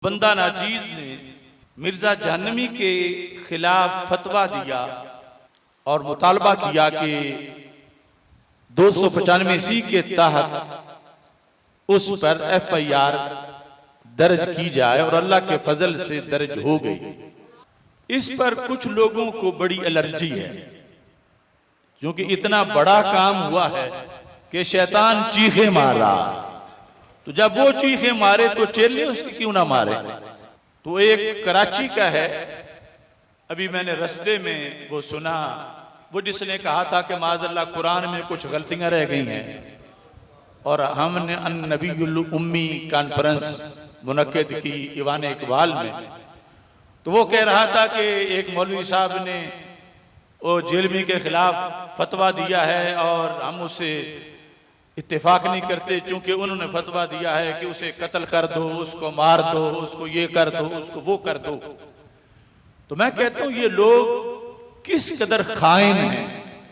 बंदा नाचीज ने मिर्जा जहन्नमी के खिलाफ फतवा दिया और मुतालबा किया कि 295 के तहत उस पर FIR दर्ज की जाए और अल्लाह के फजल से दर्ज हो गई। इस पर कुछ लोगों को बड़ी एलर्जी है क्योंकि इतना बड़ा काम हुआ है कि शैतान चीखे मार रहा, तो जब वो चीखे मारे तो चेले उसकी क्यों ना मारे। तो एक कराची का है, अभी मैंने रास्ते में वो सुना, वो जिसने कहा था कि माज़अल्लाह कुरान में कुछ गलतियां रह गई हैं और हमने नबीउल उम्मी कॉन्फ्रेंस मुनक्किद की ईवान इकबाल में, तो वो कह रहा था कि एक मौलवी साहब ने वो जेलमी के खिलाफ फतवा दिया है और हम उससे इत्तेफाक नहीं करते क्योंकि उन्होंने फतवा दिया है कि उसे कत्ल कर दो, उसको मार दो, उसको ये कर दो, उसको वो कर दो। तो मैं कहता हूं ये लोग किस कदर खाइन हैं।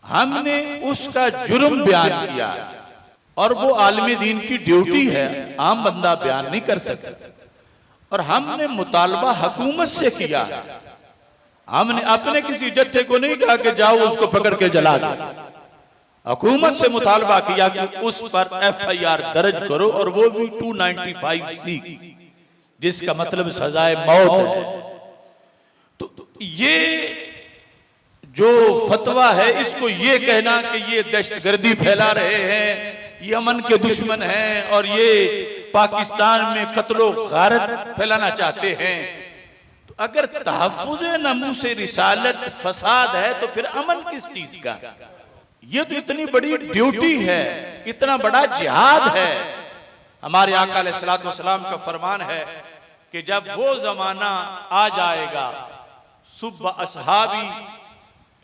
हमने उसका जुर्म बयान किया और वो आलमी दीन की ड्यूटी है, आम बंदा बयान नहीं कर सकता। और हमने मुतालबा हुकूमत से किया, हमने अपने किसी जत्थे को नहीं कहा कि जाओ उसको पकड़ के जला दो। हुकूमत से मुतालबा किया कि उस पर FIR दर्ज करो और वो भी 295C, जिसका मतलब सजाए मौत है। तो ये जो फतवा है इसको ये कहना कि ये दहशतगर्दी फैला रहे हैं, ये अमन के दुश्मन हैं और ये पाकिस्तान में कत्लो गारत फैलाना चाहते हैं, तो अगर तहफ्फुज़े नमूस रिसालत फसाद है तो फिर अमन किस चीज का। ये तो इतनी बड़ी ड्यूटी है, इतना बड़ा जिहाद है। हमारे आका अलैहिस्सलातु वस्सलाम का फरमान है कि जब वो जमाना आ जाएगा सुब्ब असहाबी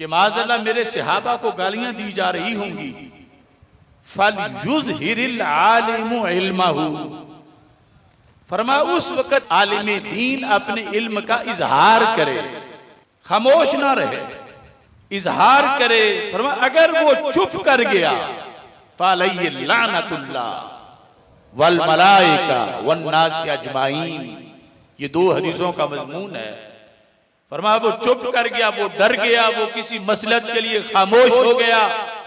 कि माज़अल्लाह मेरे सहाबा को गालियां दी जा रही होंगी, फलयुज़हिरिल आलिमु इल्महु, फरमाया उस वक्त आलिम दीन अपने इल्म का इजहार करे, खामोश ना रहे, इजहार करे। फरमाया अगर वो चुप कर गया फलैहि लानतुल्लाह वल मलाइका वन नास अजमाइन, ये दो हदीसों का मजमून है। फरमाया वो चुप कर गया, वो डर गया, वो किसी मसलहत के लिए खामोश हो गया,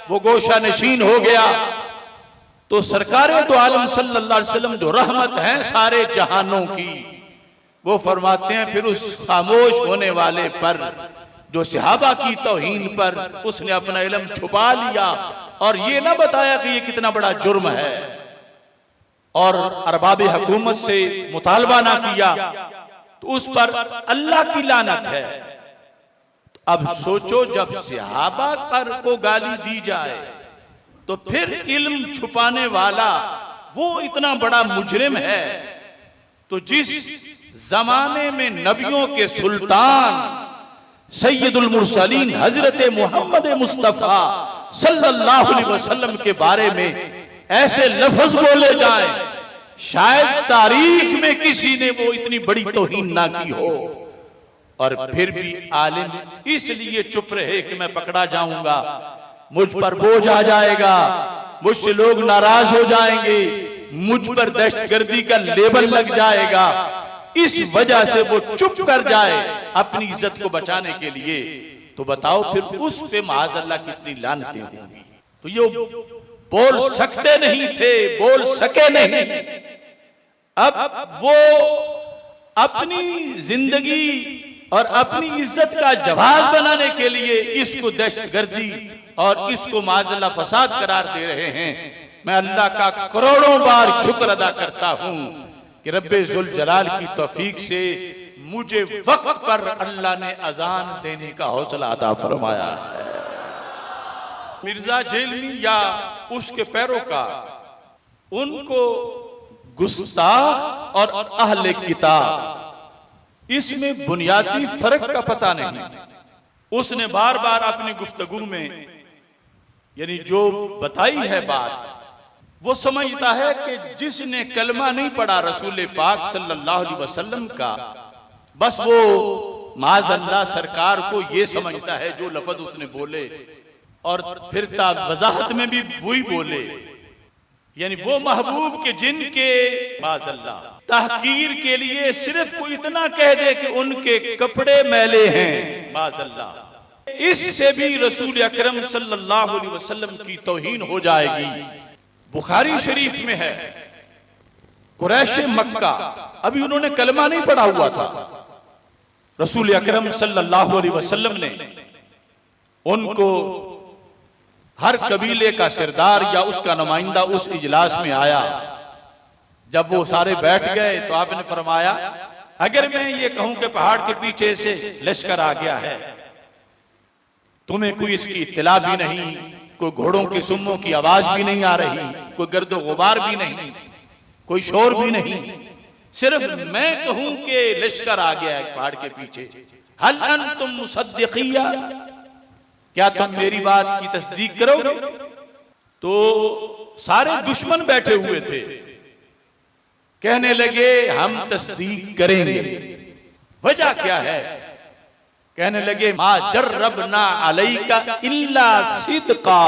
वो गोशा नशीन हो गया, तो सरकारे दो आलम सल्लल्लाहु अलैहि वसल्लम जो रहमत हैं सारे जहानों की, वो फरमाते हैं फिर उस खामोश होने वाले पर, जो सहाबा की तौहीन पर उसने अपना इल्म छुपा लिया और ये ना बताया कि ये कितना बड़ा जुर्म है और अरबाब हुकूमत से मुतालबा ना किया, तो उस पर अल्लाह की लानत है। तो अब सोचो जब सहाबा पर को गाली दी जाए तो फिर इल्म छुपाने वाला वो इतना बड़ा मुजरिम है। तो जिस जमाने में नबियों के सुल्तान सैयदुल मुरसलीन हजरत मोहम्मद मुस्तफा सल्लल्लाहु अलैहि वसल्लम के बारे में ऐसे लफ्ज बोले जाएं, शायद तारीख में किसी ने वो इतनी बड़ी तौहीन ना की हो, और फिर भी आलिम इसलिए चुप रहे कि मैं पकड़ा जाऊंगा, मुझ पर बोझ आ जाएगा, मुझसे लोग नाराज हो जाएंगे, मुझ पर दहशतगर्दी का लेबल लग जाएगा, इस वजह से वो चुप कर जाए अपनी इज्जत को बचाने के लिए। तो बताओ फिर उस पे माज़अल्लाह कितनी लानतें होंगी। तो ये बोल सकते नहीं थे, बोल सके नहीं, अब वो अपनी जिंदगी और अपनी इज्जत का जवाब बनाने के लिए इसको दहशतगर्दी और इसको माज़अल्लाह फसाद करार दे रहे हैं। मैं अल्लाह का करोड़ों बार शुक्र अदा करता हूं कि रब्बे जुल जलाल की तौफीक से मुझे वक्त पर अल्लाह ने अजान देने का हौसला अता फरमाया है। मिर्जा जेलमी या उसके पैरोकार, उनको गुस्ताख और अहले किताब इसमें बुनियादी फर्क का पता नहीं। उसने बार बार अपनी गुफ्तगू में यानी जो बताई है बात, वो समझता है कि जिसने कलमा नहीं पढ़ा रसूल पाक सल्लल्लाहु अलैहि वसल्लम का, बस वो माज़अल्लाह सरकार को ये समझता है जो लफ्ज उसने बोले, और फिर वजाहत में भी वही बोले, यानी वो महबूब के जिनके माज़अल्लाह तहकीर के लिए सिर्फ कोई इतना कह दे कि उनके कपड़े मैले हैं, माज़अल्लाह, इससे भी रसूल अकरम सल्लल्लाहु अलैहि वसल्लम की तौहीन हो जाएगी। बुखारी शरीफ में है, कुरैश मक्का, अभी उन्होंने कलमा नहीं पढ़ा हुआ था, रसूल अकरम सल्लल्लाहु अलैहि वसल्लम ने उनको, हर कबीले का सरदार या उसका नुमाइंदा उस इजलास में आया, जब वो सारे बैठ गए तो आपने फरमाया, अगर मैं ये कहूं कि पहाड़ के पीछे से लश्कर आ गया है, तुम्हें कोई इसकी इत्तला भी नहीं, कोई घोड़ों के सुम्मों की आवाज भी नहीं आ रही, कोई गर्दो गुबार भी नहीं, कोई शोर भी नहीं, सिर्फ मैं कहूं कि लश्कर आ गया है पहाड़ के पीछे, हल अंतुम मुसद्दिकिया, क्या तुम मेरी बात की तस्दीक करोगे? तो सारे दुश्मन बैठे हुए थे, कहने लगे हम तस्दीक करेंगे। वजह क्या है? कहने लगे मा जर्रबना अलैका इल्ला सिद्का,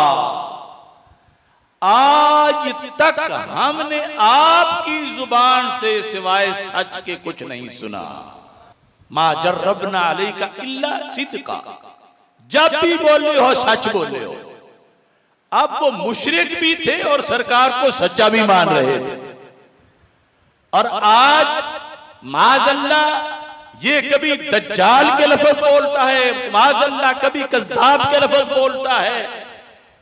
आज तक हमने आपकी जुबान से सिवाय सच के कुछ नहीं सुना। मा जर्रबना अलैका इल्ला सिद्का, जब भी बोले हो सच बोले हो। अब वो मुशरिक भी थे और सरकार को सच्चा भी मान रहे थे, और आज माज़अल्लाह ये कभी दज्जाल के लफ्ज बोलता है, माज़अल्लाह कभी कज़्ज़ाब के लफ्ज बोलता है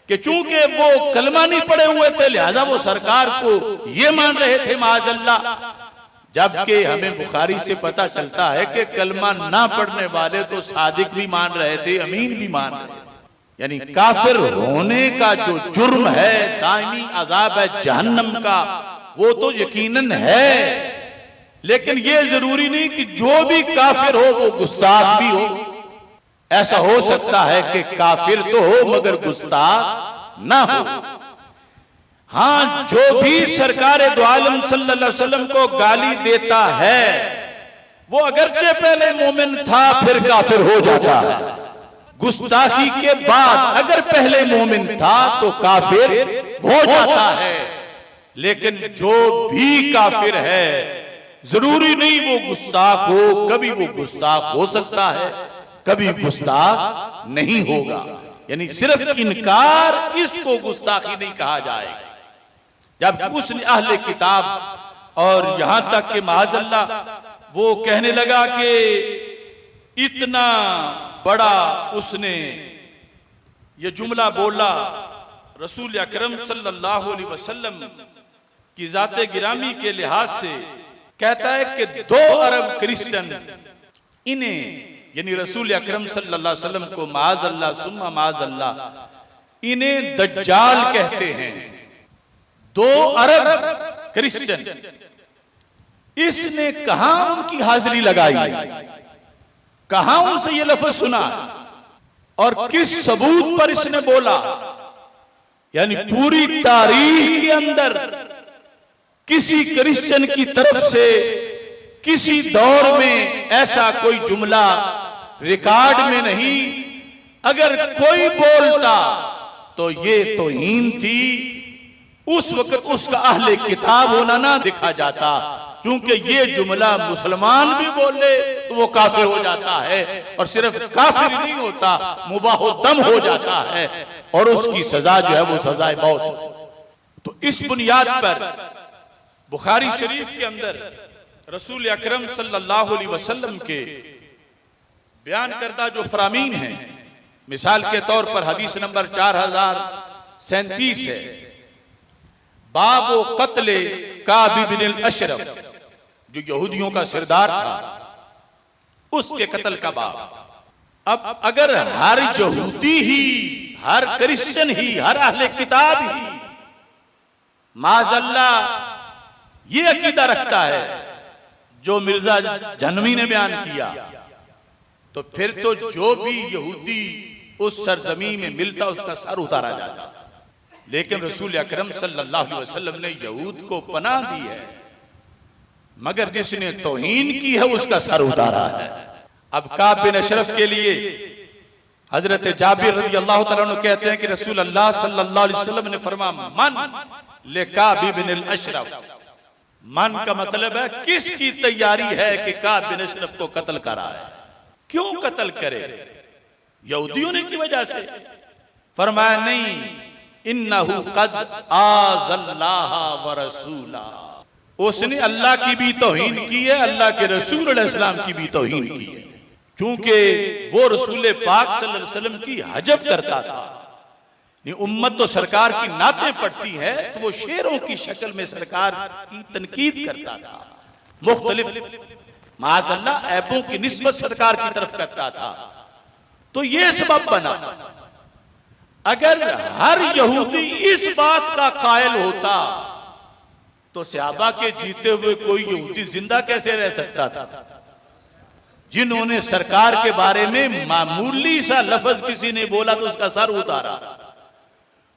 कि चूंकि वो कलमा नहीं पढ़े हुए थे लिहाजा वो सरकार को ये मान रहे थे माज़अल्लाह, जबकि हमें बुखारी से पता चलता है कि कलमा ना पढ़ने वाले तो सादिक भी मान रहे थे, अमीन भी मान रहे थे। यानी काफिर होने का जो जुर्म है, दायमी अजाब है जहन्नम का, वो तो यकीनन है, लेकिन ये जरूरी नहीं कि जो भी काफिर हो वो गुस्ताख भी हो। ऐसा हो सकता है कि काफिर तो हो मगर गुस्ताख ना हो। हाँ, जो भी सरकार दो आलम सल्लल्लाहु अलैहि वसल्लम को गाली देता है वो अगरचे पहले मोमिन था फिर काफिर हो जाता है, गुस्ताखी के बाद अगर पहले मोमिन था तो काफिर हो जाता है। लेकिन जो भी काफिर है जरूरी नहीं वो गुस्ताख हो, कभी वो गुस्ताख हो सकता है, कभी गुस्ताख नहीं होगा। यानी सिर्फ इनकार, इसको गुस्ताखी नहीं कहा जाएगा। जब उसने अहले किताब और यहां तक कि माज़अल्लाह वो कहने लगा कि इतना बड़ा उसने ये जुमला बोला रसूल अकरम सल्लल्लाहु अलैहि वसल्लम की जाते गिरामी के लिहाज से, कहता है कि 2 अरब क्रिश्चियन इन्हें, यानी रसूल अकरम सल्लल्लाहु अलैहि वसल्लम को माज़अल्लाह सुम्मा माज़अल्लाह इन्हें दज्जाल कहते हैं। 2 अरब क्रिश्चियन, इसने कहां उनकी हाजिरी लगाई, कहां उनसे ये लफ्ज सुना और किस सबूत पर इसने बोला? यानी पूरी तारीख के अंदर किसी क्रिश्चियन की तरफ से किसी दौर में ऐसा कोई जुमला रिकॉर्ड में नहीं। अगर कोई बोलता तो ये तौहीन थी, उस वक्त उसका अहले किताब होना ना दिखा जाता, क्योंकि ये जुमला मुसलमान भी बोले तो वो काफिर हो जाता है, और सिर्फ काफिर नहीं होता, मुबाह दम हो जाता है, और उसकी सजा जो है वो सजाए मौत। तो इस बुनियाद पर बुखारी शरीफ के अंदर रसूल अकरम सल्लल्लाहु अलैहि वसल्लम के बयान करता जो फरामीन हैं, मिसाल के तौर पर हदीस नंबर 4037 है, बाबो कत्ले काब इब्न अशरफ, जो यहूदियों का सरदार था, उसके कत्ल का बाब। अब अगर हर यहूदी ही, हर क्रिश्चियन ही, हर अहले किताब ही माज़अल्लाह ये अकीदा रखता है जो मिर्जा जहनवी ने बयान किया, तो फिर तो जो भी यहूदी उस सरजमी में मिलता उसका सर उतारा जाता। लेकिन रसूल अकरम सल्लल्लाहु अलैहि वसल्लम ने यहूद को पनाह दी है, मगर जिसने तौहीन की है उसका सर उतारा है। अब काब बिन अशरफ के लिए हजरत जाबिर रज़ी अल्लाह तआला अन्हु कहते हैं कि रसूल अल्लाह सल्लल्लाहु अलैहि वसल्लम ने फरमाया, मन ले काब बिन अशरफ, मन का मतलब है किसकी तैयारी है कि काब बिन अशरफ को कत्ल करा है, क्यों कत्ल करे? यहूदियों ने की वजह से? फरमाया नहीं, इन्नहु कद आज़ल्लाह व रसूला, उसने अल्लाह की भी तौहीन की है, अल्लाह के रसूल अलैहिस्सलाम की भी तौहीन की है। क्योंकि वो रसूल पाक सल्लल्लाहु अलैहि वसल्लम की हजब करता था। उम्मत तो सरकार की नातें पढ़ती है, तो वो शेरों की शक्ल में सरकार की तनकीद करता था, मुख्तलिफ माज़अल्लाह ऐबों की निस्बत सरकार की तरफ करता था। तो ये सबब बना। अगर हर यहूदी इस बात का कायल होता तो सहाबा के जीते हुए कोई यहूदी जिंदा कैसे रह सकता था? जिन्होंने सरकार के बारे में मामूली सा लफ्ज किसी ने बोला तो उसका सर उतारा।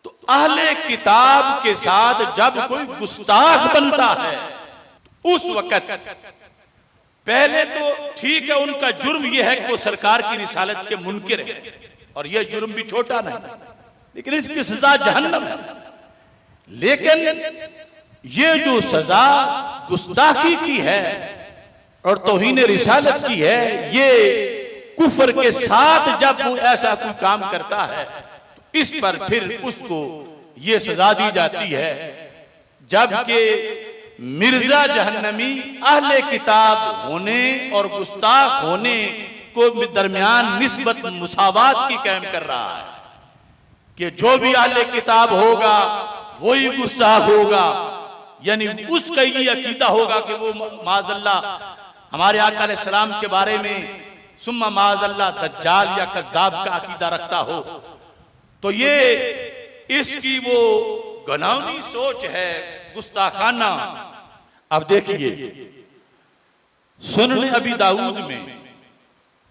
तो अहले किताब के साथ जब कोई गुस्ताख बनता है उस वक्त पहले तो ठीक है, उनका जुर्म यह है कि वो सरकार की रिसालत के मुनकिर है, और यह जुर्म भी छोटा नहीं, लेकिन इसकी सजा जहन्नम है। लेकिन ये जो सजा गुस्ताखी की है और तौहीन रिसालत की है, ये कुफर के साथ जब वो ऐसा कोई काम करता है तो इस पर फिर उसको ये सजा दी जाती है। जबकि मिर्जा जहन्नमी अहले किताब होने और गुस्ताख होने को दरमियान निस्बत मुसावात की कायम कर रहा है कि जो भी अहले किताब होगा वही गुस्ताख होगा, यानी उसका ये अकीदा होगा कि वो माज़अल्लाह हमारे आका अलैहिस्सलाम के बारे में सुम्मा माज़अल्लाह दज्जाल या कज़्ज़ाब का अकीदा रखता हो। तो ये इसकी वो घिनौनी सोच है, गुस्ताखाना। अब देखिए सुनन अबी दाऊद में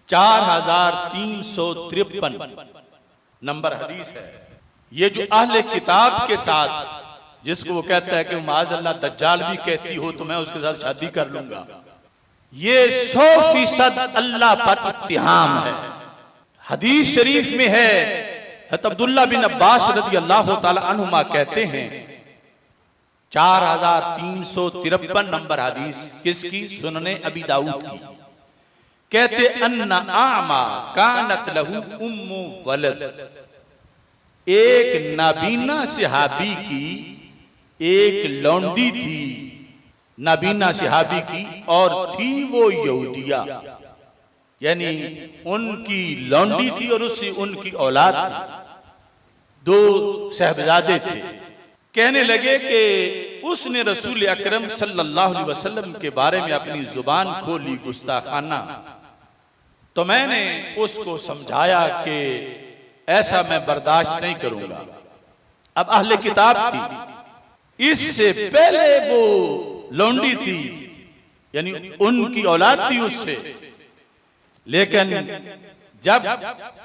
4353 नंबर हदीस है। ये जो अहले किताब के साथ जिसको वो कहता है कि माज़अल्लाह दज्जाल भी कहती हो तो मैं उसके साथ शादी कर लूंगा, ये 100% अल्लाह पर इत्तिहाम है। हदीस शरीफ में है, अब्दुल्लाह बिन अब्बास रज़ियल्लाहु ताला अन्हुमा कहते हैं, 4353 नंबर हदीस किसकी? सुनने अबी दाऊद की। कहते अन्ना आमा कानत लहू उम्मु वलद, एक नाबीना सहाबी की एक लौंडी थी, नाबीना सहाबी की, और थी वो यहूदिया, यानी उनकी लौंडी थी और उससे उनकी औलाद थी, 2 साहबजादे थे। कहने लगे कि उसने रसूल अकरम सल्लल्लाहु अलैहि वसल्लम के बारे में अपनी जुबान खोली गुस्ताखाना। तो मैंने उसको समझाया कि ऐसा मैं बर्दाश्त नहीं करूंगा। अब अहले किताब थी, इससे पहले वो लौंडी थी, यानी उनकी औलाद थी उससे, लेकिन जब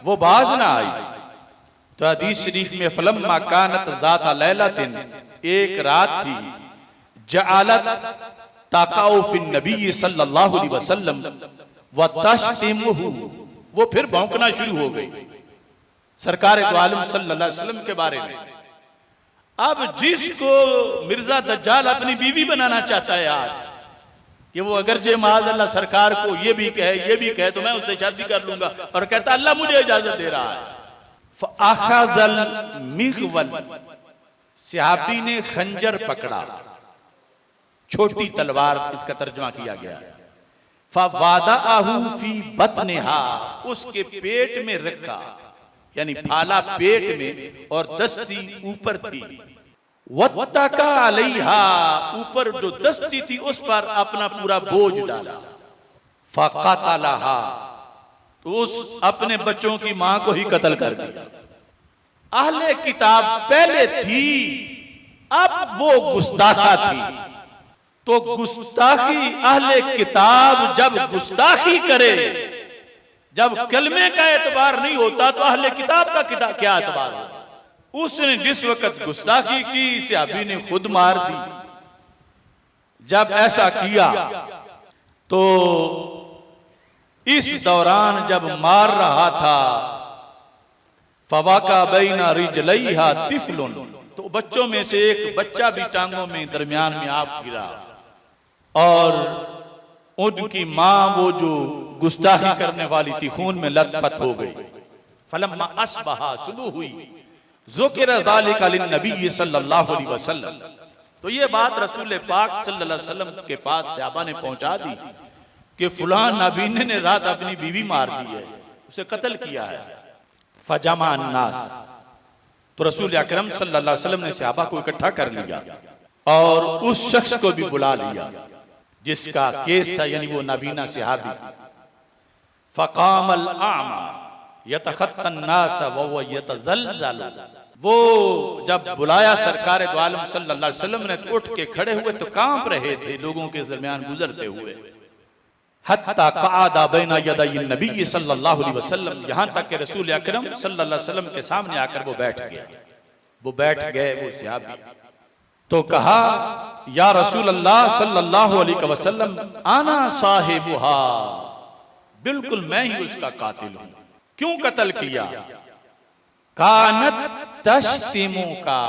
वो बाज ना आई तो हदीस शरीफ में फलम्मा कानत ज़ाता लैलतिन, एक रात थी, जअलत ताकाउ फिन नबी सल्लल्लाहु अलैहि वसल्लम व तश्तिमुहु, वो फिर भौंकना शुरू हो गई सरकार दो आलम सल्लल्लाहु अलैहि वसल्लम के बारे में। अब जिसको मिर्जा दज्जाल अपनी बीवी बनाना चाहता है आज, कि वो अगर जे माज़अल्लाह सरकार को ये भी कहे तो मैं उससे शादी कर लूंगा, और कहता अल्लाह मुझे इजाजत दे रहा है। फ़अख़ज़ल मिग़वल, सहाबी ने खंजर पकड़ा, छोटी तलवार इसका तर्जुमा किया गया है। फ़वादअहु फ़ी बत्निहा, उसके पेट में रखा, यानी फाला पेट में और दस्ती ऊपर थी। वत्तका अलैहा, ऊपर जो दस्ती थी उस पर अपना पूरा बोझ डाला। फ़क़तलहा, तो उस अपने बच्चों की मां को ही कत्ल कर दिया। अहले किताब पहले थी, अब वो गुस्ताखा थी। तो गुस्ताखी अहले किताब जब गुस्ताखी करे, जब कलमे का एतबार नहीं होता तो अहले किताब का क्या एतबार होगा? उसने जिस वक्त गुस्ताखी की, सहाबी ने खुद मार दी। जब ऐसा किया तो इस दौरान जब मार रहा था, फवाका बैना रिजलैहा तिफलुन, तो बच्चों में से एक बच्चा भी टांगों में दरमियान में आप गिरा। और उनकी मां वो जो गुस्ताखी करने वाली थी खून में लथपथ हो गई। फलम्मा अस्बहा, सुबह हुई, ज़ुकिरा ज़ालिका लिन्नबी सल्लल्लाहु अलैहि वसल्लम, तो ये बात रसूल पाक सल्लल्लाहु अलैहि वसल्लम के पास सहाबा ने पहुंचा दी कि फलां नाबीने ने रात अपनी बीवी मार दी है, उसे कत्ल किया है। फजमा अन्नास, तो रसूल अकरम सल्लल्लाहु अलैहि वसल्लम ने सहाबा को इकट्ठा कर लिया और उस शख्स को भी बुला लिया जिसका केस था, यानी वो नाबीना सहाबी। फकामल आमा यतखत्तन नास व यतज़लज़ल, वो जब बुलाया सरकार दो आलम सल्लल्लाहु अलैहि वसल्लम ने तो उठ के खड़े हुए, तो कांप रहे थे लोगों के दरमियान गुजरते हुए। हत्ता क़अदा बैना यदै नबी सल्लल्लाहु अलैहि वसल्लम, यहाँ तक कि रसूल अकरम सल्लल्लाहु अलैहि वसल्लम के सामने आकर वो बैठ गया। वो बैठ गए वो सहाबी, तो कहा या रसूल अल्लाह सल्लल्लाहु अलैहि वसल्लम आना साहिबुहा, बिल्कुल मैं ही उसका कातिल हूं। क्यों कत्ल किया? कानत तश्तिमु का,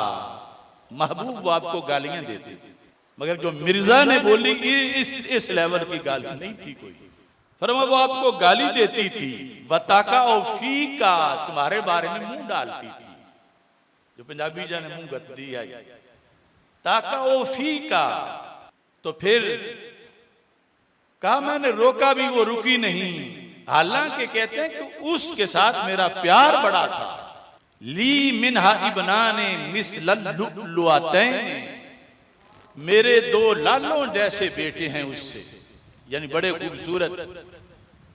महबूब वो आपको गालियां देती थी, मगर जो मिर्जा ने बोली इस लेवल की गाली नहीं थी कोई। फरमा वो आपको गाली देती थी, बताका और फी का, तुम्हारे बारे में मुंह डालती थी, जो पंजाबी जाने मुंह गद्दी आई, ताका ओ फी का। तो फिर कहा मैंने रोका भी, वो रुकी नहीं, हालांकि कहते हैं कि उसके साथ मेरा प्यार बड़ा था। ली मिनहा इब्नाने मिसलल लुअतैन, मेरे दो लालों जैसे बेटे हैं उससे, यानी बड़े खूबसूरत,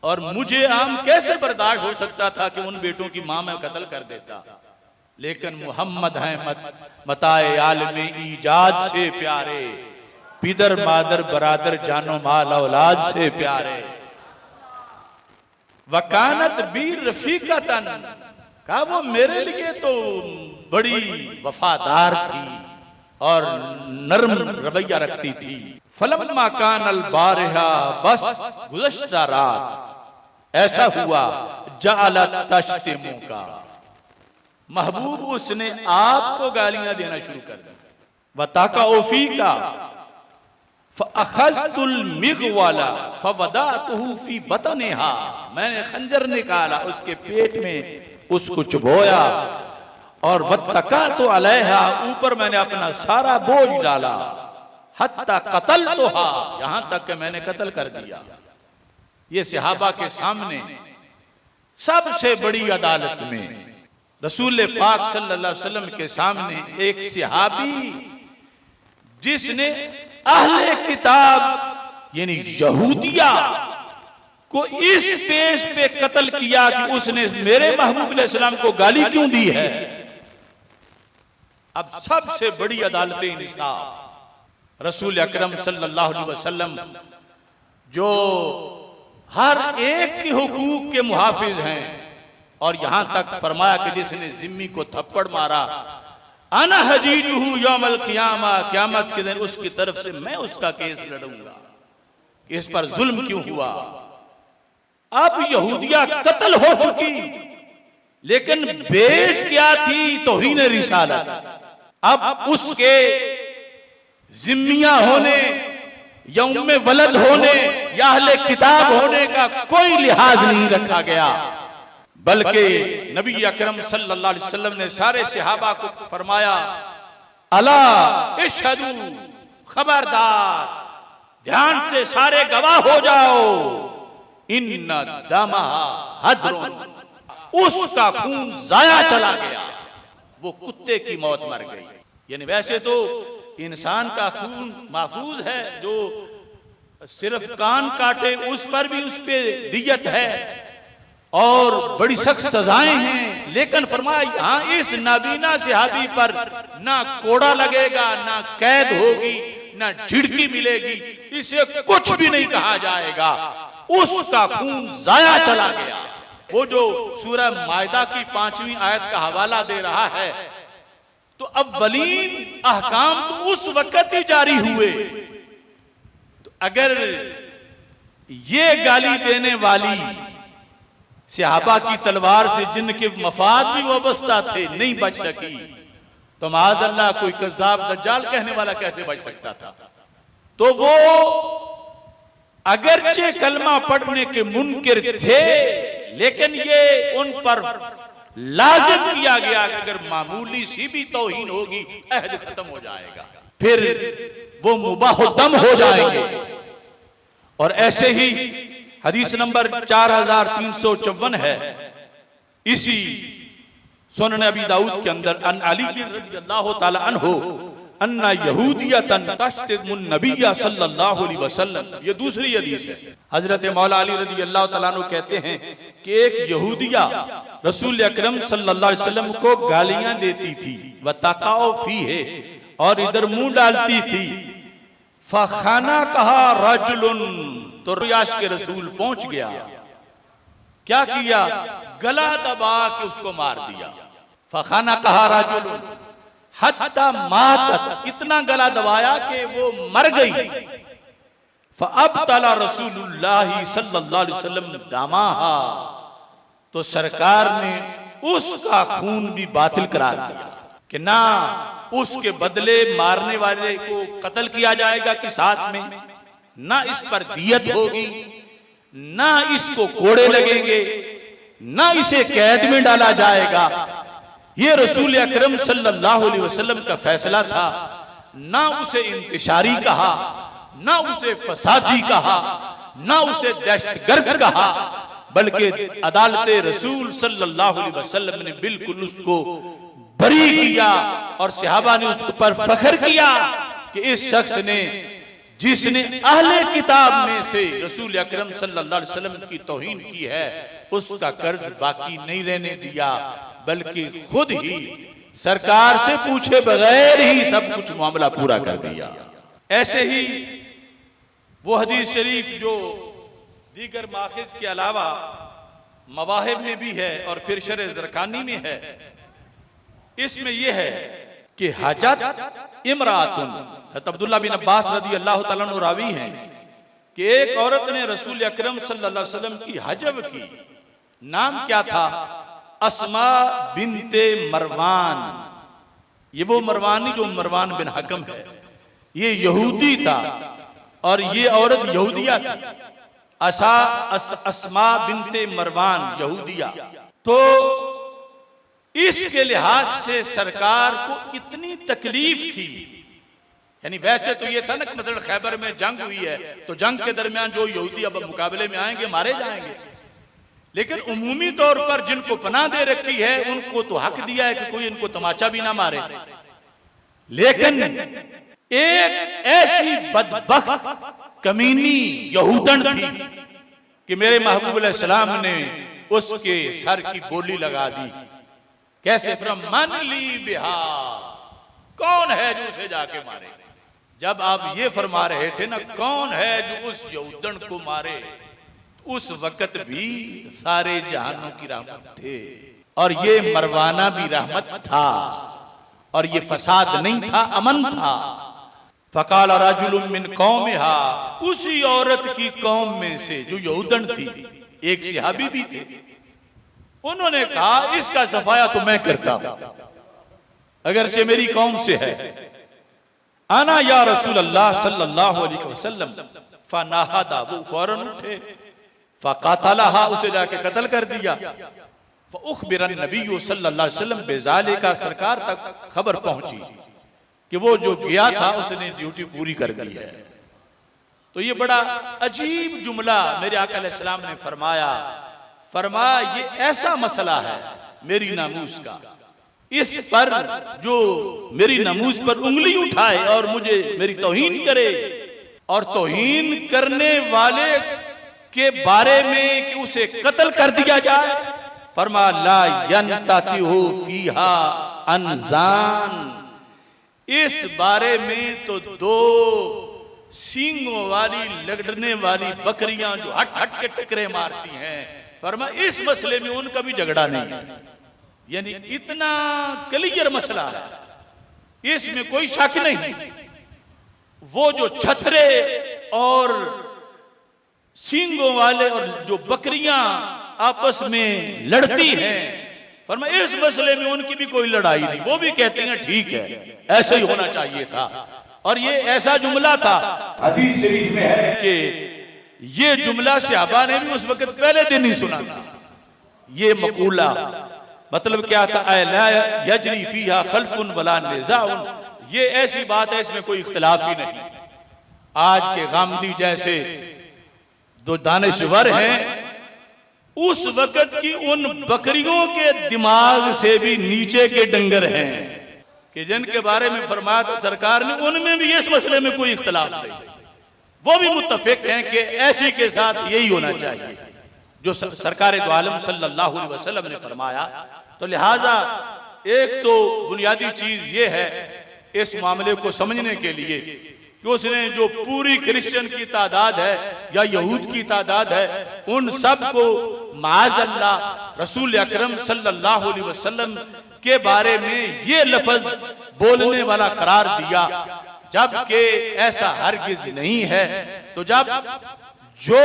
और मुझे आम कैसे बर्दाश्त हो सकता था कि उन बेटों की मां मैं कत्ल कर देता, लेकिन मोहम्मद हैं मताए आलमे ईजाद से प्यारे, पिदर मादर बरादर जानो माल औलाद से प्यारे। वकानत बीर रफीकतन, कहा वो मेरे लिए तो बड़ी वफादार थी और नरम रवैया रखती थी। फलम्मा कानल बारिहा, बस गुज़श्ता रात ऐसा हुआ, जअलत तश्तिमु का, महबूब उसने आपको गालियां देना शुरू कर दी। वताका ओफी का, फअखज़तुल मिग़वाला फवदातहु फी बतनिहा, मैंने खंजर निकाला उसके पेट में, उसको चुभोया, और वत्तकातु अलैहा, ऊपर मैंने अपना सारा बोझ डाला, हत्ता क़तलतुहा, यहां तक कि मैंने कत्ल कर दिया। ये सहाबा के सामने सबसे बड़ी अदालत में रसूल पाक सल्लल्लाहु अलैहि वसल्लम के सामने एक सहाबी जिसने अहले किताब यानी यहूदिया को इस पेश पे कत्ल किया कि उसने मेरे महबूब अलैहिस्सलाम को गाली क्यों दी है। अब सबसे बड़ी अदालत इंसाफ रसूल अकरम सल्लल्लाहु अलैहि वसल्लम, जो हर एक के हुकूक के मुहाफिज हैं, और यहां तक फरमाया कि जिसने जिम्मी को थप्पड़ मारा, अना हजीजुहु यौमल क़ियामा, क़यामत के दिन उसकी तरफ से मैं उसका केस लड़ूंगा कि इस पर जुल्म क्यों हुआ। अब यहूदिया कत्ल हो चुकी, लेकिन बेस क्या थी? तौहीन रिसालत। अब उसके जिम्मिया होने या उम्मे वलद होने या अहले किताब होने का कोई लिहाज नहीं रखा गया, बल्कि नबी अकरम सल्लल्लाहु अलैहि वसल्लम ने सारे सहाबा को फरमाया, अला इशहदू, खबरदार, ध्यान से सारे गवाह हो जाओ, इन्ना दमहा हद्रुन, उसका खून जाया चला गया, वो कुत्ते की मौत मर गई। यानी वैसे तो इंसान का खून महफूज है, जो सिर्फ कान काटे उस पर भी उस पे दियत है और बड़ी सख्त सजाएं हैं, लेकिन फरमाया यहां इस नाबीना सहाबी पर ना कोड़ा लगेगा, ना कैद होगी, ना झिड़की मिलेगी, इसे कुछ भी नहीं कहा जाएगा, उसका खून जाया चला गया। वो जो सूरह मायदा की 5वीं आयत का हवाला दे रहा है, तो अव्वलीन अहकाम तो उस वक्त ही जारी हुए, तो अगर ये गाली देने वाली सहाबा की तलवार से जिनके मफाद भी वाबस्ता थे नहीं बच सकी, तो माज़अल्लाह कोई कज़्ज़ाब दज्जाल कहने वाला कैसे बच सकता था। तो वो अगरचे कलमा पढ़ने के मुनकिर थे, लेकिन ये उन पर लाजिम किया गया कि अगर मामूली सी भी तौहीन होगी अहद खत्म हो जाएगा, फिर वो मुबाहुद्दम हो जाएंगे। और ऐसे ही हदीस नंबर 4354 है इसी सुनन अबी दाऊद के अंदर, अन अली रज़ियल्लाहु ताला अन्हु अन्ना यहूदियतन तश्तमुन नबिय्य सल्लल्लाहु अलैहि वसल्लम, ये दूसरी हदीस है। हजरत मौला अली रज़ियल्लाहु ताला अन्हु कहते हैं कि एक यहूदिया रसूल अकरम सल्लल्लाहु अलैहि वसल्लम को गालियां देती थी, व तकाओ फीहे, और इधर मुंह डालती थी। फखाना कहा रजुलन, तो रियाश के रसूल पहुंच गया, क्या किया, गला दबा के उसको मार दिया। फखाना कहा रजुलन हत्ता मातत, इतना गला दबाया कि वो मर गई। फअब्तला रसूलुल्लाह सल्लल्लाहु अलैहि वसल्लम दामाहा, तो सरकार ने उसका खून भी बातिल करार दिया कि ना उसके बदले मारने वाले को कत्ल किया जाएगा किसास में, ना इस पर दियत होगी, ना इसको कोड़े लगेंगे, ना इसे कैद में डाला जाएगा। ये रसूल अकरम सल्लल्लाहु अलैहि वसल्लम का फैसला था। ना उसे इंतशारी कहा, ना उसे फसादी कहा, ना उसे दहशतगर्द कहा, बल्कि अदालत रसूल सल्लल्लाहु अलैहि वसल्लम ने बिल्कुल उसको बरी किया और सहाबा ने उसके पर फख्र किया कि इस शख्स ने, जिसने अहले किताब में से रसूल अकरम सल्लल्लाहु अलैहि वसल्लम की तौहीन की है, उसका कर्ज बाकी नहीं रहने दिया, बल्कि खुद ही सरकार से पूछे बगैर ही सब कुछ मामला पूरा कर दिया। ऐसे ही वो हदीस शरीफ जो दीगर माखिज के अलावा मवाहिब में भी है और फिर शरह ज़रकानी में है, इसमें यह है कि हजत इमरातुन, अब्दुल्लाह बिन अब्बास रज़ी अल्लाह तआला अन्हु रावी हैं कि एक औरत ने रसूल अकरम सल्लल्लाहु अलैहि वसल्लम की हजब की। नाम क्या था? अस्मा बिनते मरवान। ये वो मरवानी जो मरवान बिन हकम है, ये यहूदी था और ये औरत यहूदिया थी। अस्मा बिनते मरवान यहूदिया। तो इसके लिहाज से सरकार को इतनी तकलीफ थी, यानी वैसे तो ये था ना कि मतलब खैबर में जंग हुई है तो जंग के दरमियान जो यहूदी अब मुकाबले में आएंगे मारे जाएंगे, लेकिन उमूमी तौर पर जिनको पनाह दे रखी है उनको तो हक दिया है कि कोई इनको तमाचा भी ना मारे। लेकिन एक ऐसी बदबख्त कमीनी यहूदन थी कि मेरे महबूब अलैहिस्सलाम ने उसके सर की बोली लगा दी। कैसे? मन ली बिहा, कौन है जो उसे जाके मारे। जब आप ये फरमा रहे थे ना, कौन है जो उस यहूदन को मारे, उस वक्त भी सारे जहानों की रहमत थे और ये मरवाना भी रहमत था और ये फसाद नहीं था, अमन था। फकाल रजुलुम मिन कौमिहा, उसी औरत की कौम में से जो यहूदन थी, एक सहाबी भी थे, उन्होंने कहा इसका सफाया तो मैं करता हूं अगरचे मेरी कौम से है। आना या रसूल अल्लाह सल्लल्लाहु अलैहि वसल्लम। फनाहदा, वो फौरन उठे, फकातलहा, उसे जाके कत्ल कर दिया। फउखबिरन नबी सल्लल्लाहु अलैहि वसल्लम बेजालिका, सरकार तक खबर पहुंची कि वो जो गया था उसने ड्यूटी पूरी कर दी है। तो ये बड़ा अजीब जुमला मेरे आका अलैहिस्सलाम ने फरमाया ये ऐसा मसला है मेरी नामूस का, इस पर जो मेरी नामूस पर उंगली उठाए और मुझे मेरी तौहीन करे, और तौहीन करने वाले के बारे में कि उसे कत्ल कर दिया जाए, फरमा ला यंतातिहु फीहा अनजान, इस बारे में तो दो सींगों वाली लगड़ने वाली बकरियां जो हट हट के टकरे मारती हैं, फरमा इस मसले में उनका भी झगड़ा नहीं है। यानी इतना क्लियर मसला है, इसमें कोई शक नहीं। वो जो छतरे और सींगों वाले और जो बकरियां आपस में लड़ती हैं, फरमा इस मसले में उनकी भी कोई लड़ाई नहीं, वो भी कहते हैं ठीक है ऐसा ही होना चाहिए था। और ये ऐसा जुमला था, हदीस शरीफ में है कि ये जुमला सहाबा ने भी उस वक्त पहले दिन ही सुना था। ये मकूला मतलब क्या था, ला यजरी फीहा खल्फुन वला निज़ाउन, ये ऐसी बात है इसमें कोई इख्तिलाफ ही नहीं। आज के गामदी जैसे दो दानिशवर हैं, उस वक्त की उन बकरियों के दिमाग से भी नीचे के डंगर हैं कि जिनके बारे में फरमाया था सरकार ने, उनमें भी इस मसले में कोई इख्तिलाफ नहीं। वो भी मुत्तफिक हैं कि ऐसी के साथ यही होना चाहिए जो सरकार दो आलम सल्लल्लाहु अलैहि वसल्लम ने फरमाया। तो लिहाजा एक तो बुनियादी चीज ये है इस मामले को समझने के लिए कि उसने जो पूरी क्रिश्चियन की तादाद है या यहूद की तादाद है, उन सब को माअज़ल्लाह रसूल अकरम सल्लल्लाहु अलैहि वसल्लम के बारे में ये लफ्ज बोलने वाला करार दिया, जबकि ऐसा हरगिज नहीं है। तो जब जो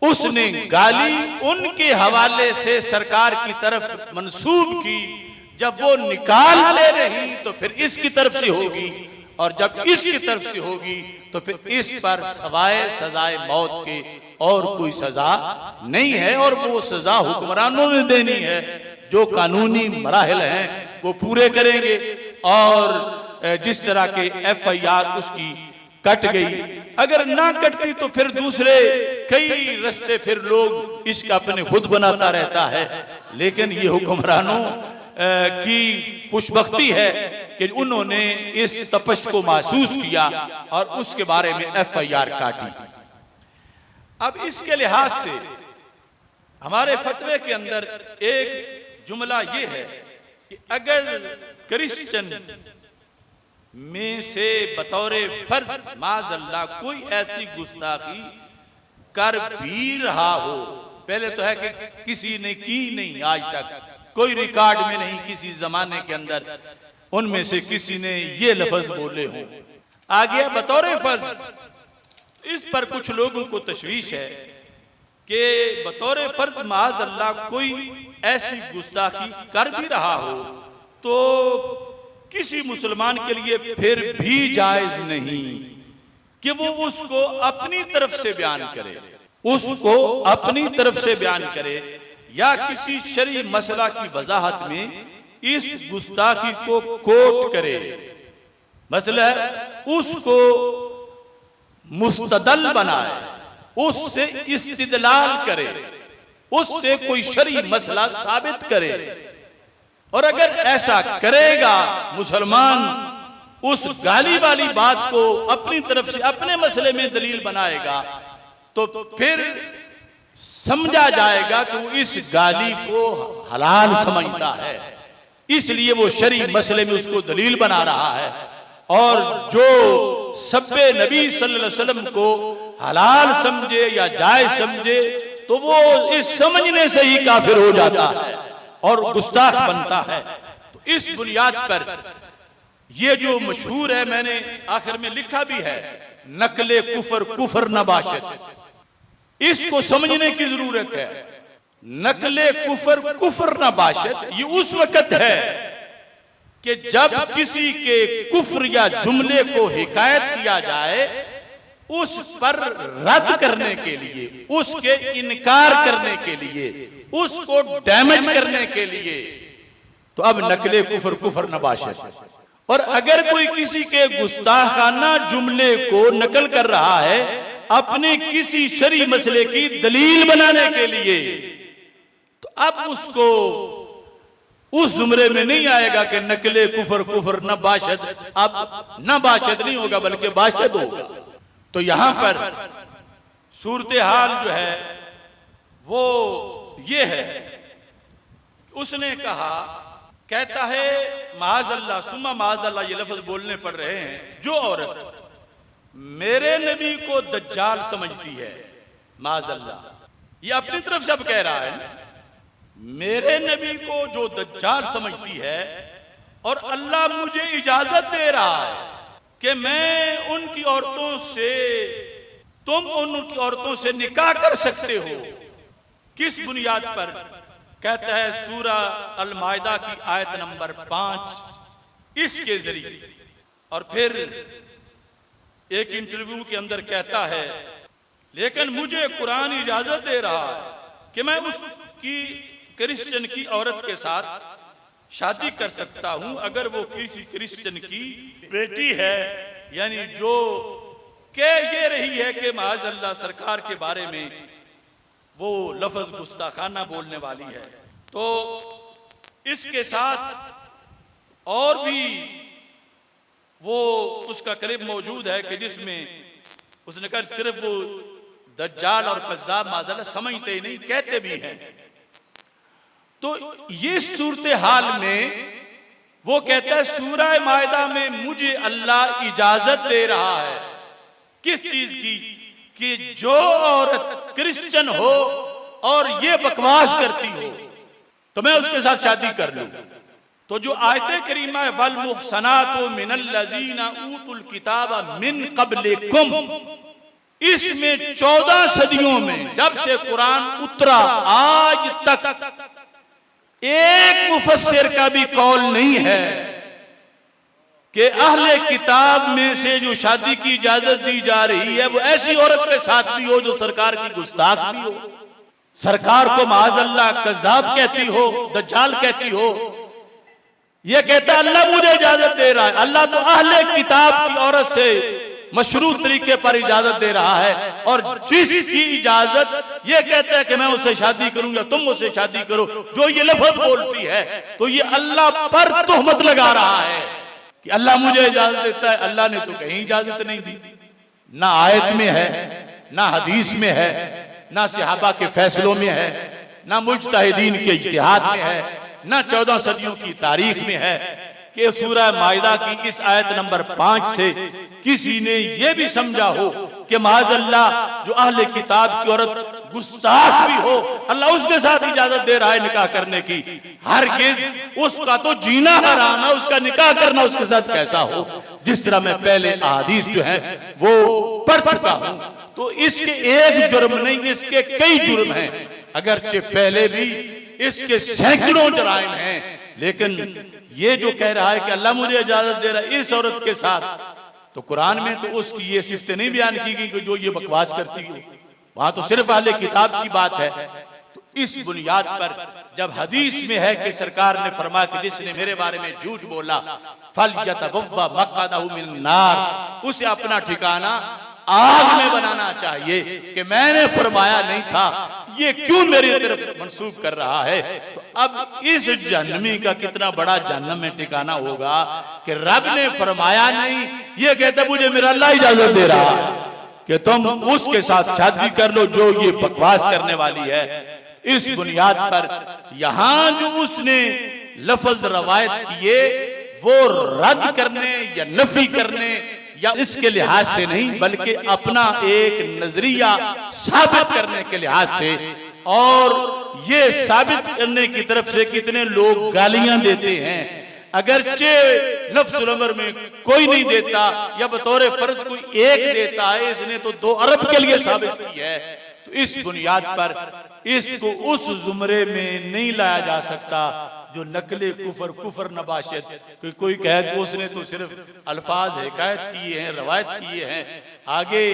उसने गाली उनके हवाले से सरकार की तरफ मंसूब की, जब वो निकाल ले रही तो फिर इसकी तरफ से होगी, और जब इसकी तरफ से होगी तो फिर इस पर सवाए सजाए मौत के और कोई सजा नहीं है। और वो सजा हुक्मरानों ने देनी है, जो कानूनी मराहिल हैं वो पूरे करेंगे। और जिस तरह के FIR उसकी कट गई, अगर ना कटती तो फिर दूसरे कई रास्ते फिर लोग इसका अपने खुद बनाता रहता है। लेकिन ये हुक्मरानों की खुशबख्ती है कि उन्होंने इस तपश को महसूस किया और उसके बारे में FIR काटी। अब इसके लिहाज से हमारे फतवे के अंदर एक जुमला ये है कि अगर क्रिश्चियन में से बतौरे फर्ज माज़अल्लाह कोई ऐसी गुस्ताखी कर भी रहा हो, पहले तो है कि किसी ने की नहीं, आज तक कोई रिकॉर्ड में नहीं किसी जमाने के अंदर उनमें से किसी ने ये लफ्ज बोले हों, आ गया बतौरे फर्ज। इस पर कुछ लोगों को तशवीश है कि बतौरे फर्ज माज़अल्लाह कोई ऐसी गुस्ताखी कर भी रहा हो तो किसी मुसलमान के लिए फिर भी जायज नहीं कि वो उसको अपनी तरफ से बयान करे, उसको अपनी तरफ से बयान करे या किसी शरई मसला की वजाहत में इस गुस्ताखी को कोट करे। मसला है उसको मुस्तदल बनाए, उससे इस्तिदलाल करे, उससे कोई शरई मसला साबित करे। और अगर ऐसा करेगा मुसलमान, उस गाली वाली बात को अपनी तरफ से अपने मसले में दलील बनाएगा, तो फिर समझा जाएगा कि वो इस गाली को हलाल समझता है, इसलिए वो शरई मसले में उसको दलील बना रहा है। और जो सब्बे नबी सल्लल्लाहु अलैहि वसल्लम को हलाल समझे या जायज समझे, तो वो इस समझने से ही काफिर हो जाता है और गुस्ताख बनता है। तो इस बुनियाद पर ये जो मशहूर है, मैंने आखिर में लिखा भी है, नकले कुफर कुफर न बाशत, इसको समझने की जरूरत है। नकले कुफर कुफर न बाशत ये उस वक्त है कि जब किसी के कुफ्र या जुमले को हिकायत किया जाए, उस पर रद्द करने के लिए, उसके इनकार करने के लिए, उसको डैमेज करने के लिए, तो अब नकले कुफर कुफर न बाशत। और अगर कोई किसी के गुस्ताखाना जुमले को नकल कर रहा है अपने किसी शरई मसले की दलील बनाने के लिए, तो अब उसको उस जुमरे में नहीं आएगा कि नकले कुफर कुफर न बाशत। अब न बाशत नहीं होगा बल्कि बाशत होगा। तो यहां पर सूरत हाल जो है वो ये है, उसने कहा, कहता है माज़अल्लाह सुम्मा माज़अल्लाह, ये लफ्ज बोलने पड़ रहे हैं, जो औरत मेरे नबी को दज्जाल समझती है, माज़अल्लाह, ये अपनी तरफ से अब कह रहा है, मेरे नबी को जो दज्जाल समझती है और अल्लाह मुझे इजाजत दे रहा है कि मैं उनकी औरतों से, तुम उनकी औरतों से निकाह कर सकते हो। किस बुनियाद पर? कहता है सूरा अल माइदा की आयत नंबर 5, इसके जरिए और फिर एक इंटरव्यू के अंदर कहता है, लेकिन मुझे कुरान इजाजत दे रहा है कि मैं उसकी क्रिश्चियन की औरत के साथ शादी कर सकता हूं अगर वो किसी क्रिश्चियन की बेटी है, यानी जो कह ये रही है कि माज़अल्लाह सरकार के बारे में वो लफ्ज गुस्ताखाना बोलने वाली है। तो इसके साथ और भी वो उसका क्लिप मौजूद है कि जिसमें उसने कहा सिर्फ वो दज्जाल और कज़्ज़ाब माज़अल्लाह समझते ही नहीं, कहते भी हैं। तो ये सूरत हाल में वो कहता है सूरह मायदा में मुझे अल्लाह इजाजत दे रहा है किस चीज की, कि जो औरत क्रिश्चियन हो और ये बकवास करती हो तो मैं उसके साथ शादी कर लूं। तो जो आयत करीमा है वल मुहसनातु मिनल्लज़ीना ऊतुल किताबा मिन क़ब्लिकुम, इसमें 14 सदियों में जब से कुरान उतरा आज तक एक मुफस्सिर का भी कौल नहीं है कि अहले किताब में से जो शादी की इजाजत दी जा रही है वो ऐसी औरत के साथ भी हो जो सरकार की गुस्ताख भी हो, सरकार को माज़अल्लाह कज़्ज़ाब कहती हो, दज्जाल कहती हो। यह कहता है अल्लाह मुझे इजाजत दे रहा है। अल्लाह तो अहले किताब की औरत से मशरूत तरीके पर इजाजत दे रहा है, और जिसकी इजाजत ये कहता है कि मैं उससे शादी करूंगा, तुम उससे शादी करो, जो ये लफ्ज बोलती है तो ये अल्लाह पर तोहमत लगा रहा है कि अल्लाह मुझे इजाजत देता है। अल्लाह ने तो कहीं इजाजत नहीं दी, ना आयत में है, ना हदीस में है, ना सहाबा के फैसलों में है, ना मुज्तहिदीन के इज्तिहाद में है, ना 14 सदियों की तारीख में है कि सूरह माइदा की इस आयत नंबर 5 से किसी ने यह भी समझा हो कि माज़अल्लाह जो अहले किताब की औरत गुस्ताख भी हो अल्लाह उसके साथ इजाजत दे रहा है निकाह करने की। हरगिज़, उसका तो जीना हराम है, उसका निकाह करना उसके साथ कैसा हो। जिस तरह मैं पहले अहादीस जो है वो पढ़ चुका हूं, तो इसके एक जुर्म नहीं, इसके कई जुर्म हैं। अगरचे पहले भी इसके सैकड़ों जराइम हैं, लेकिन ये जो कह रहा है कि अल्लाह मुझे इजाजत दे रहा है इस औरत के साथ, तो कुरान में तो उसकी ये सिफतें नहीं बयान की गई कि जो ये बकवास करती है, वहां तो सिर्फ अहले किताब की बात है। तो इस बुनियाद पर जब हदीस में है कि सरकार ने फरमाया कि जिसने मेरे बारे में झूठ बोला फलयतबव्वा मक़अदहु मिन नार, उसे अपना ठिकाना आग में बनाना चाहिए कि मैंने फरमाया नहीं था, ये क्यों मेरी तरफ मंसूब कर रहा है। तो अब इस जहन्नमी का कितना बड़ा जहन्नम में ठिकाना होगा कि रब ने फरमाया नहीं, ये कहता मुझे मेरा अल्लाह इजाजत दे रहा है कि तुम उसके साथ शादी कर लो जो ये बकवास करने वाली है। इस बुनियाद पर यहां जो उसने लफ्ज रवायत किए वो रद्द करने या नफी करने या इसके लिहाज से नहीं, बल्कि अपना एक नजरिया साबित करने के लिहाज से, और ये साबित करने की तरफ से कितने लोग गालियां देते हैं। अगरचे लफ्ज़ुल अमर में कोई नहीं देता या बतौर फर्ज कोई एक देता है, इसने तो 2 अरब के लिए साबित की है। तो इस बुनियाद पर इसको उस जुमरे में नहीं लाया जा सकता जो नकले कुफर नबाशत। कोई कहे तो उसने तो सिर्फ अल्फाज हिकायत किए हैं, रवायत किए हैं, आगे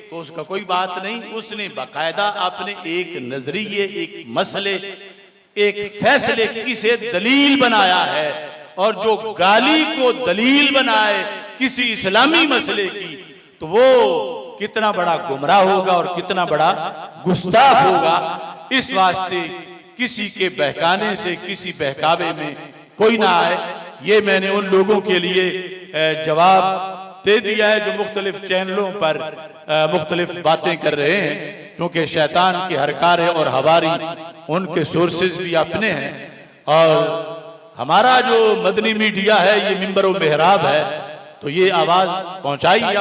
तो उसका कोई बात नहीं। उसने बाकायदा अपने एक नजरिए, एक मसले, एक फैसले की से दलील बनाया है, और जो गाली को दलील बनाए किसी इस्लामी मसले की तो वो कितना बड़ा गुमराह होगा और कितना बड़ा गुस्ताख होगा। इस वास्ते किसी के बहकाने से, किसी बहकावे में कोई ना आए। ये मैंने उन लोगों के लिए जवाब दे दिया है जो मुख्तलिफ चैनलों पर मुख्तलिफ बातें कर रहे हैं, क्योंकि शैतान की हरकारें और हवारी उनके सोर्सेज भी अपने हैं, और हमारा जो मदनी मीडिया है ये मिंबर व मेहराब है, तो ये आवाज पहुंचाई